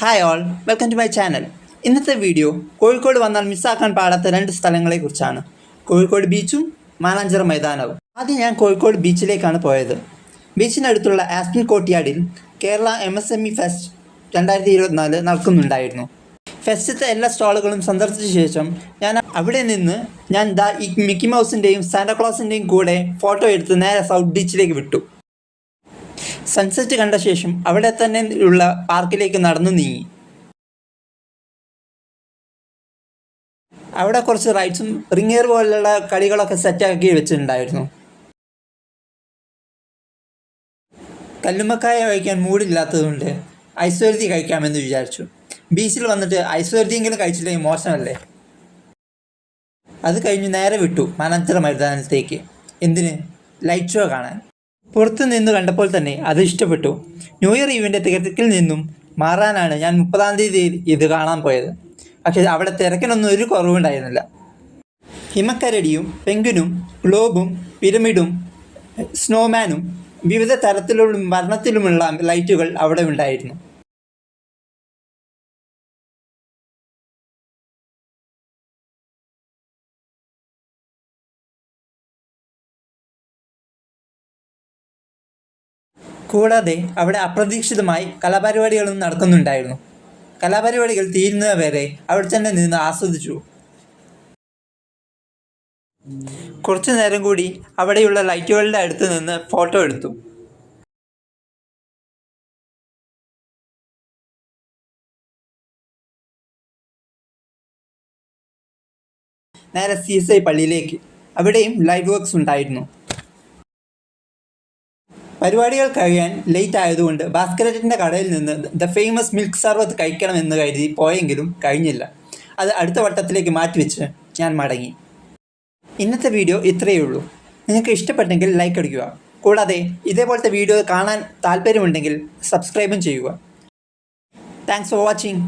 Hi all, welcome to my channel. ഇന്നത്തെ video Kozhikode വന്നാൽ മിസ്സാക്കാൻ പാടാത്ത രണ്ട് സ്ഥലങ്ങളെക്കുറിച്ചാണ്. കോഴിക്കോട് ബീച്ചും മാനാഞ്ചിറ മൈതാനവും. ആദ്യം ഞാൻ കോഴിക്കോട് ബീച്ചിലേക്കാണ് പോയത്. ബീച്ചിനടുത്തുള്ള ആസ്പിൻ കോർട്ട്യാർഡിൽ കേരള MSME ഫെസ്റ്റ് 2024 നടക്കുന്നുണ്ടായിരുന്നു. ഫെസ്റ്റത്തെ എല്ലാ സ്റ്റാളുകളും സന്ദർശിച്ച ശേഷം അവിടെ നിന്ന് ഈ മിക്കി മൗസിൻ്റെയും സാന്റാക്ലോസിൻ്റെയും കൂടെ ഫോട്ടോ എടുത്ത് നേരെ സൗത്ത് ബീച്ചിലേക്ക് വിട്ടു. സൺസെറ്റ് കണ്ട ശേഷം അവിടെ തന്നെ ഉള്ള പാർക്കിലേക്ക് നടന്നു നീങ്ങി. അവിടെ കുറച്ച് റൈഡ്സും റിംഗേർ പോലുള്ള കളികളൊക്കെ സെറ്റാക്കി വെച്ചിട്ടുണ്ടായിരുന്നു. കല്ലുമ്മക്കായ കഴിക്കാൻ മൂടില്ലാത്തതുകൊണ്ട് ഐസ്വരതി കഴിക്കാമെന്ന് വിചാരിച്ചു. ബീച്ചിൽ വന്നിട്ട് ഐസ്വരതിയെങ്കിലും കഴിച്ചില്ലെങ്കിൽ മോശമല്ലേ. അത് കഴിഞ്ഞ് നേരെ വിട്ടു മാനാഞ്ചിറ മൈതാനത്തേക്ക്. എന്തിന്? ലൈറ്റ് ഷോ കാണാൻ. പുറത്തു നിന്ന് കണ്ടപ്പോൾ തന്നെ അത് ഇഷ്ടപ്പെട്ടു. ന്യൂ ഇയർ ഈവിൻ്റെ തിരക്കിൽ നിന്നും മാറാനാണ് ഞാൻ 30-ാം തീയതി ഇത് കാണാൻ പോയത്. പക്ഷേ അവിടെ തിരക്കിനൊന്നും ഒരു കുറവുണ്ടായിരുന്നില്ല. ഹിമക്കരടിയും പെൻഗ്വിനും ഗ്ലോബും പിരമിഡും സ്നോമാനും വിവിധ തരത്തിലുള്ള വർണ്ണത്തിലുമുള്ള ലൈറ്റുകൾ അവിടെ ഉണ്ടായിരുന്നു. കൂടാതെ അവിടെ അപ്രതീക്ഷിതമായി കലാപരിപാടികളും നടക്കുന്നുണ്ടായിരുന്നു. കലാപരിപാടികൾ തീരുന്നവരെ അവിടെ തന്നെ നിന്ന് ആസ്വദിച്ചു. കുറച്ചു നേരം കൂടി അവിടെയുള്ള ലൈറ്റുകളുടെ അടുത്ത് നിന്ന് ഫോട്ടോ എടുത്തു. നേരെ CSI പള്ളിയിലേക്ക്. അവിടെയും ലൈവ് വർക്ക്സ് ഉണ്ടായിരുന്നു. പരിപാടികൾ കഴിയാൻ ലേറ്റ് ആയതുകൊണ്ട് ഭാസ്കരേട്ടൻ്റെ കടയിൽ നിന്ന് ദ ഫേമസ് മിൽക്ക് സർബത്ത് കഴിക്കണമെന്ന് കരുതി പോയെങ്കിലും കഴിഞ്ഞില്ല. അത് അടുത്ത വട്ടത്തിലേക്ക് മാറ്റിവെച്ച് ഞാൻ മടങ്ങി. ഇന്നത്തെ വീഡിയോ ഇത്രയേ ഉള്ളൂ. നിങ്ങൾക്ക് ഇഷ്ടപ്പെട്ടെങ്കിൽ ലൈക്ക് അടിക്കുക. കൂടാതെ ഇതേപോലത്തെ വീഡിയോ കാണാൻ താല്പര്യമുണ്ടെങ്കിൽ സബ്സ്ക്രൈബും ചെയ്യുക. Thanks for watching.